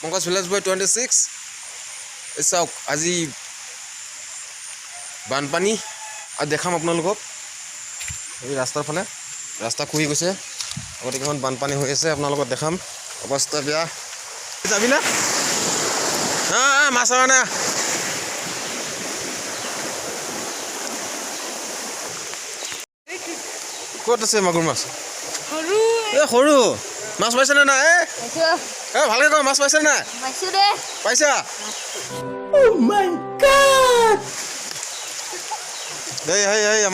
Pankaj village বয় 26 এই চাওক আজি বানপানী আৰু দেখাম আপোনালোকক এই ৰাস্তাৰ ফালে ৰাস্তা খুহি গৈছে আগতে কিমান বানপানী হৈ আছে আপোনালোকক দেখাম অৱস্থা বেয়া যাবি না মাছ না ক'ত আছে মাগুৰ মাছ সৰু মাছ পাইছে নে নাই ভালকে ক মাছ পাইছে নাই পাইছা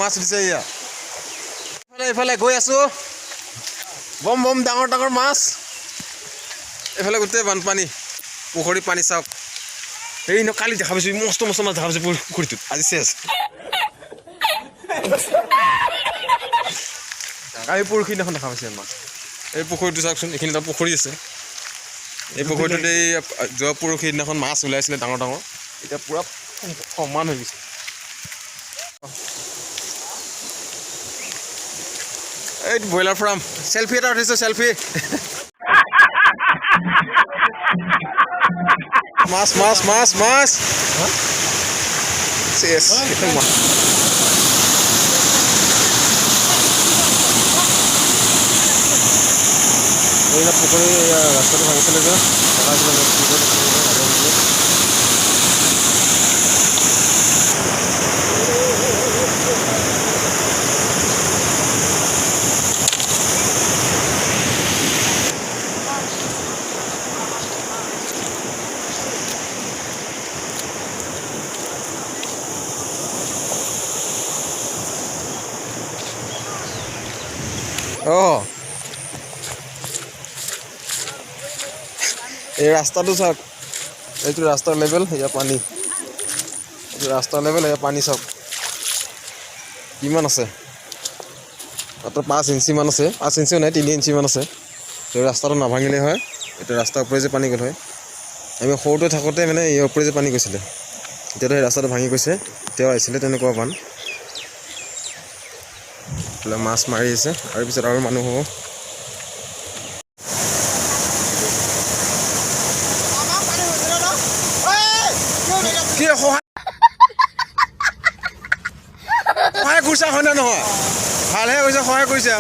মাছ দিছে এইফালে গৈ আছো বম বম ডাঙৰ ডাঙৰ মাছ এইফালে গোটেই বানপানী পুখুৰী পানী চাওক এই কালি দেখা পাইছো মস্ত মস্ত মাছ দেখা পাইছো পুখুৰীটোত আজি চেছ কালি পৰহিদিনাখন দেখা পাইছে মাছ এই পুখুৰীটো চাওকচোন এইখিনি এটা পুখুৰী আছে এই পুখুৰীটোত এই যোৱা পৰহিদিনাখন মাছ ওলাইছিলে ডাঙৰ ডাঙৰ এতিয়া পূৰা সমান হৈ গৈছে এই ব্ৰইলাৰ ফাৰ্ম চেলফি এটা উঠিছো চেলফি মাছ মাছ মাছ মাছ চেছ পুখুৰী ৰাস্তাটো ভাঙিছিলে যে এই ৰাস্তাটো চাওক এইটো ৰাস্তাৰ লেভেল এয়া পানী এইটো ৰাস্তাৰ লেভেল এয়া পানী চাওক কিমান আছে মাত্ৰ 5 ইঞ্চিমান আছে 5 ইঞ্চিও নাই 3 ইঞ্চিমান আছে এই ৰাস্তাটো নাভাঙিলে হয় এইটো ৰাস্তাৰ ওপৰে যে পানী গ'ল হয় আমি সৰুতে থাকোঁতে মানে ইয়াৰ ওপৰে যে পানী গৈছিলে এতিয়াতো সেই ৰাস্তাটো ভাঙি গৈছে এতিয়াও আহিছিলে তেনেকুৱা পান মাছ মাৰি আছে আৰু পিছত আৰু মানুহ হ'ব সহায় কৰিছা হয় নে নহয় ভালহে কৈছে সহায় কৰিছা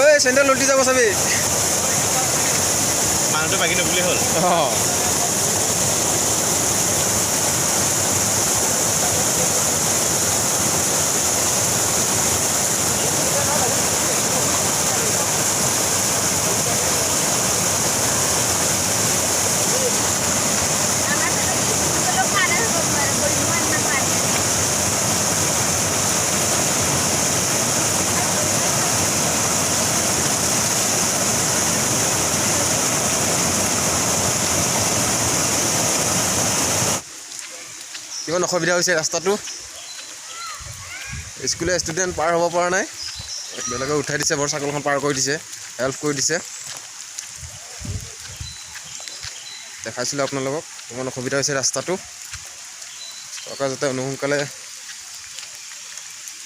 ঐ চেণ্ডেল উল্টি যাব চাবি মানুহটো বাকী নবুলি হ'ল কিমান অসুবিধা হৈছে ৰাস্তাটো স্কুলীয়া ষ্টুডেণ্ট পাৰ হ'ব পৰা নাই বেলেগে উঠাই দিছে বৰ চাইকেলখন পাৰ কৰি দিছে হেল্প কৰি দিছে দেখাইছিলোঁ আপোনালোকক কিমান অসুবিধা হৈছে ৰাস্তাটো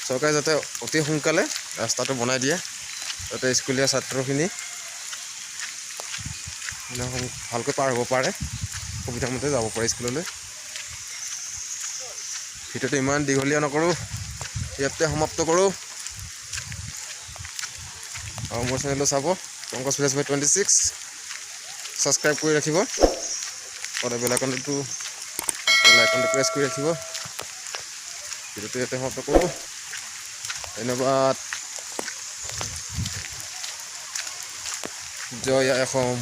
চৰকাৰে যাতে অতি সোনকালে ৰাস্তাটো বনাই দিয়ে যাতে স্কুলীয়া ছাত্ৰখিনি ভালকৈ পাৰ হ'ব পাৰে সুবিধামতে যাব পাৰে স্কুললৈ ভিডিঅ'টো ইমান দীঘলীয়া নকৰোঁ ইয়াতে সমাপ্ত কৰোঁ আৰু মোৰ চেনেলটো চাব পংকজ ভিলেজ বয় 26 ছাবস্ক্ৰাইব কৰি ৰাখিব সদায় বেল আইকনটো প্ৰেছ কৰি ৰাখিব ভিডিঅ'টো ইয়াতে সমাপ্ত কৰোঁ ধন্যবাদ জয় অসম